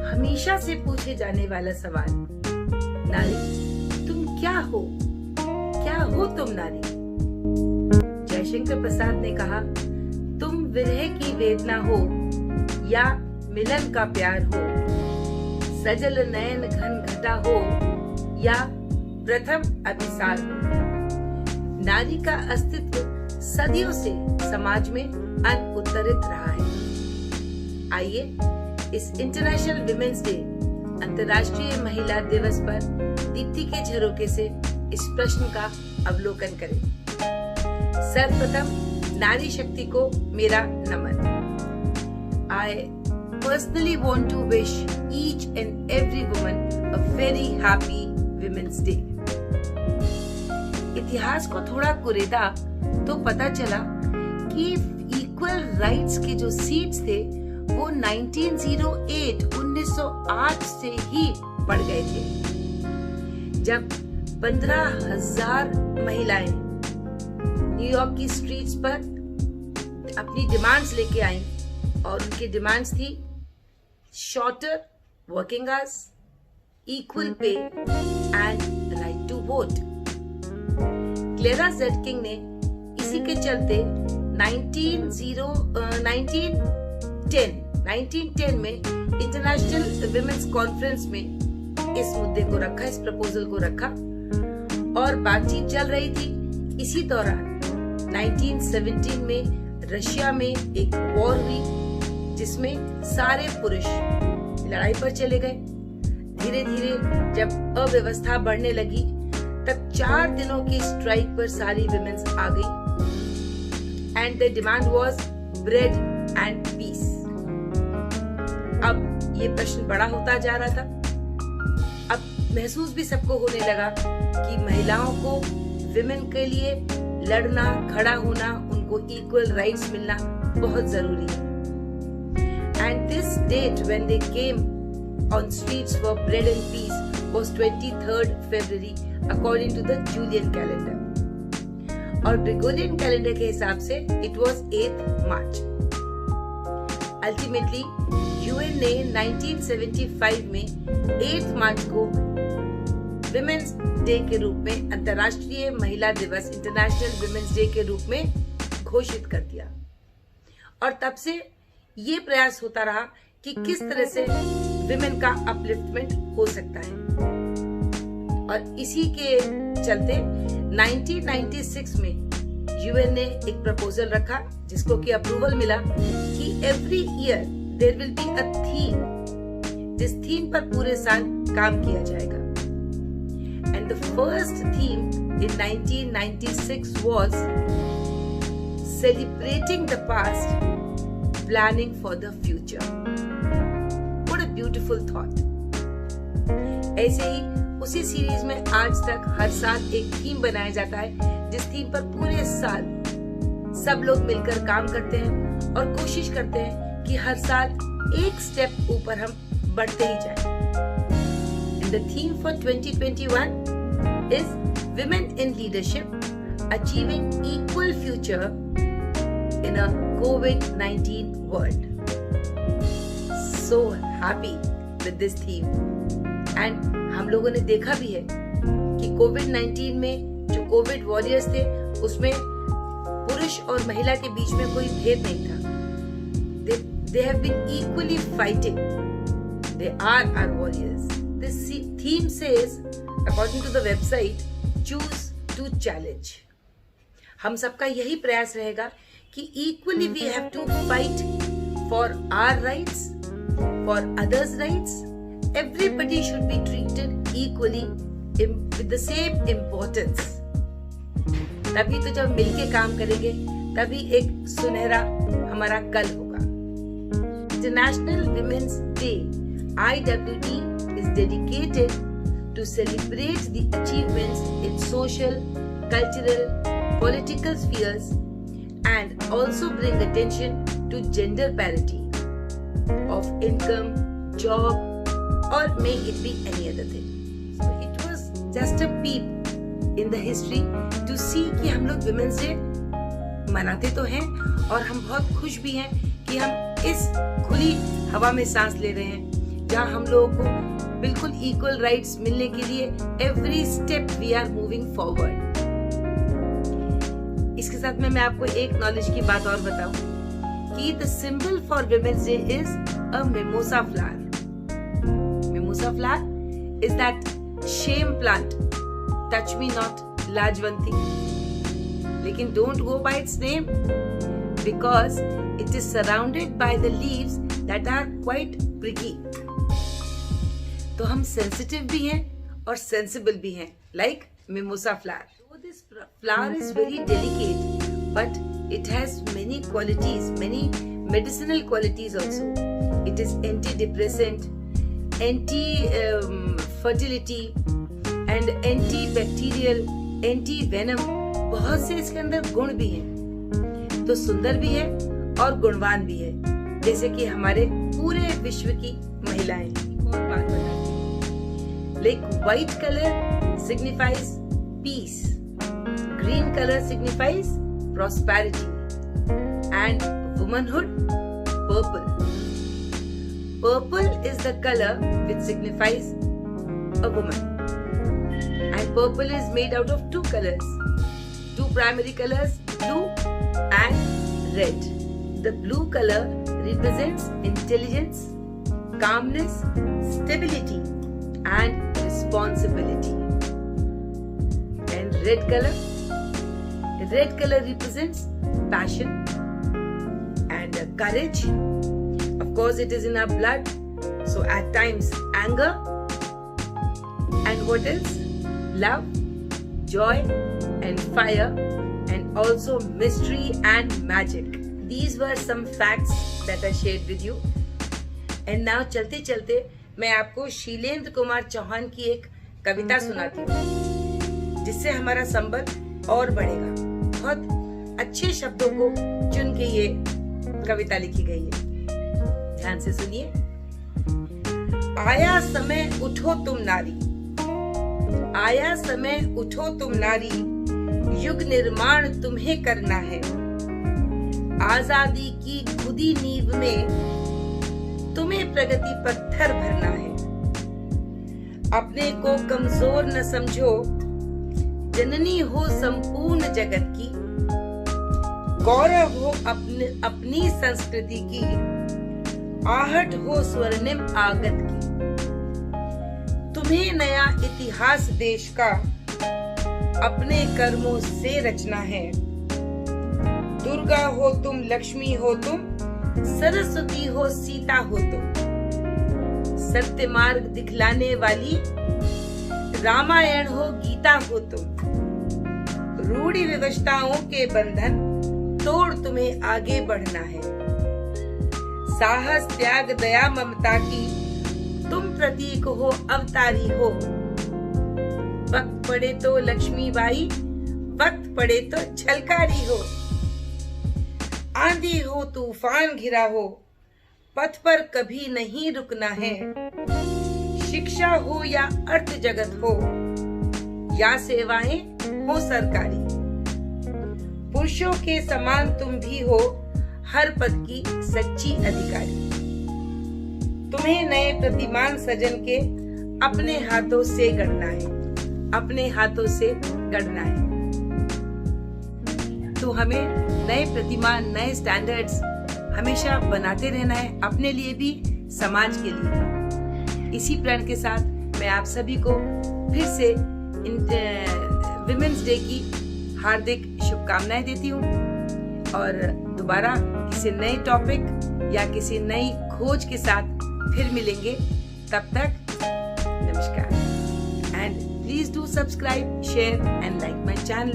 हमेशा से पूछे जाने वाला सवाल, नारी तुम क्या हो? क्या हो तुम नारी? जयशंकर प्रसाद ने कहा, तुम विरह की वेदना हो या मिलन का प्यार हो, सजल नयन घन घटा हो या प्रथम अभिसार हो। नारी का अस्तित्व सदियों से समाज में अनुत्तरित रहा है। आइए इस इंटरनेशनल विमेन्स डे अंतर्राष्ट्रीय महिला दिवस पर दीप्ति के झरोके से इस प्रश्न का अवलोकन करें। सर्वप्रथम नारी शक्ति को मेरा नमन। I personally want to wish each and every woman a very happy Women's Day. इतिहास को थोड़ा कुरेदा तो पता चला कि इक्वल राइट्स के जो सीट्स थे वो 1908 से ही बढ़ गए थे, जब 15,000 महिलाएं न्यूयॉर्क की स्ट्रीट्स पर अपनी डिमांड्स लेके आईं और उनकी डिमांड्स थी shorter working hours, equal pay and right to vote. Clara Zetkin ने इसी के चलते 1910 में इंटरनेशनल विमेन्स कॉन्फ्रेंस में इस मुद्दे को रखा, इस प्रपोजल को रखा और बातचीत चल रही थी। इसी दौरान 1917 में रशिया में एक वॉर हुई जिसमें सारे पुरुष लड़ाई पर चले गए। धीरे धीरे जब अव्यवस्था बढ़ने लगी तब 4 दिनों की स्ट्राइक पर सारी विमेन्स आ गई and the demand was bread and peace. अब ये प्रश्न बड़ा होता जा रहा था। अब महसूस भी सबको होने लगा कि महिलाओं को विमेन के लिए लड़ना, खड़ा होना, उनको इक्वल राइट्स मिलना बहुत जरूरी है। And this date when they came on streets for bread and peace was 23rd February according to the Julian calendar और ग्रेगोरियन कैलेंडर के हिसाब से it was 8th March। Ultimately UN ने 1975 में 8th March को विमेन्स डे के रूप में, अंतर्राष्ट्रीय महिला दिवस, इंटरनेशनल विमेन्स डे के रूप में घोषित कर दिया और तब से ये प्रयास होता रहा कि किस तरह से विमेन का अपलिफ्टमेंट हो सकता है। और इसी के चलते 1996 में यूएन ने एक प्रपोजल रखा जिसको कि अप्रूवल मिला कि every year there will be a theme, जिस थीम पर पूरे साल काम किया जाएगा। And the first theme in 1996 was celebrating the past, planning for the future. What a beautiful thought. ऐसे ही उसी सीरीज में आज तक हर साल एक थीम बनाया जाता है जिस थीम पर पूरे साल सब लोग मिलकर काम करते हैं और कोशिश करते हैं कि हर साल एक स्टेप ऊपर हम बढ़ते ही जाएं। And the theme for 2021 is Women in Leadership, Achieving Equal Future in a COVID-19 World. So happy with this theme. And हम लोगों ने देखा भी है कि कोविड-19 में जो कोविड वॉरियर्स थे उसमें पुरुष और महिला के बीच में कोई भेद नहीं था। They have been equally fighting. They are our warriors. This theme says, according to the website, choose to challenge. हम सबका यही प्रयास रहेगा कि equally we have to fight for our rights, for others' rights. Everybody should be treated equally with the same importance. तभी तो जब मिलके काम करेंगे तभी एक सुनहरा हमारा कल होगा। International Women's Day (IWD) is dedicated to celebrate the achievements in social, cultural, political spheres and also bring attention to gender parity of income, job, or may it be any other thing. So it was just a peep in the history to see कि हम लोग women's day मनाते तो हैं और हम बहुत खुश भी हैं कि हम इस खुली हवा में सांस ले रहे हैं जहां हम लोगों को बिल्कुल इक्वल राइट्स मिलने के लिए every step we are moving forward. इसके साथ में मैं आपको एक नॉलेज की बात और बताऊं कि the symbol for women's day is a mimosa flower. Mimosa flower is that shame plant, touch me not लाजवंती, लेकिन don't go by its name because it is surrounded by the leaves that are quite prickly. तो हम sensitive भी हैं और sensible भी हैं, like mimosa flower. This flower is very delicate, but it has many qualities, many medicinal qualities also. It is antidepressant, anti-fertility and antibacterial, anti-venom. बहुत से इसके अंदर गुण भी हैं, तो सुंदर भी है और गुणवान भी है, जैसे कि हमारे पूरे विश्व की महिलाएं। और बात बताती हैं, like white color signifies peace. Green color signifies prosperity and womanhood. Purple is the color which signifies a woman, and purple is made out of two colors, two primary colors, blue and red. The blue color represents intelligence, calmness, stability and responsibility. And red color represents passion and courage. Of course, it is in our blood, so at times anger, and what else? Love, joy and fire, and also mystery and magic. These were some facts that I shared with you. And now चलते चलते मैं आपको शीलेंद्र कुमार चौहान की एक कविता सुनाती हूँ, जिससे हमारा संबंध और बढ़ेगा। बहुत अच्छे शब्दों को चुन के ये कविता लिखी गई है, ध्यान से सुनिए। आया समय उठो तुम नारी, आया समय उठो तुम नारी, युग निर्माण तुम्हें करना है। आजादी की खुदी नींव में तुम्हें प्रगति पत्थर भरना है। अपने को कमजोर न समझो, जननी हो संपूर्ण जगत की, गौरव हो अपनी संस्कृति की, आहट हो स्वर्णिम आगत की। तुम्हें नया इतिहास देश का अपने कर्मों से रचना है। दुर्गा हो तुम, लक्ष्मी हो तुम, सरस्वती हो, सीता हो तुम, सत्य मार्ग दिखलाने वाली, रामायण हो, गीता हो तुम। रूढ़ि विवशताओं के बंधन तोड़ तुम्हें आगे बढ़ना है। साहस, त्याग, दया, ममता की तुम प्रतीक हो, अवतारी हो। वक्त पड़े तो लक्ष्मीबाई, वक्त पड़े तो झलकारी हो। आंधी हो, तूफान घिरा हो, पथ पर कभी नहीं रुकना है। शिक्षा हो या अर्थ जगत हो, या सेवाएं हो सरकारी, पुरुषों के समान तुम भी हो, हर पद की सच्ची अधिकारी। तुम्हें नए प्रतिमान सजन के अपने हाथों से गढ़ना है, अपने हाथों से गढ़ना है। तो हमें नए प्रतिमान, नए स्टैंडर्ड्स हमेशा बनाते रहना है, अपने लिए भी, समाज के लिए भी। इसी प्रण के साथ मैं आप सभी को फिर से विमेंस डे की हार्दिक शुभकामनाएं देती हूँ और दोबारा किसी नए टॉपिक या किसी नई खोज के साथ फिर मिलेंगे। तब तक नमस्कार, and please do subscribe, share and like my channel.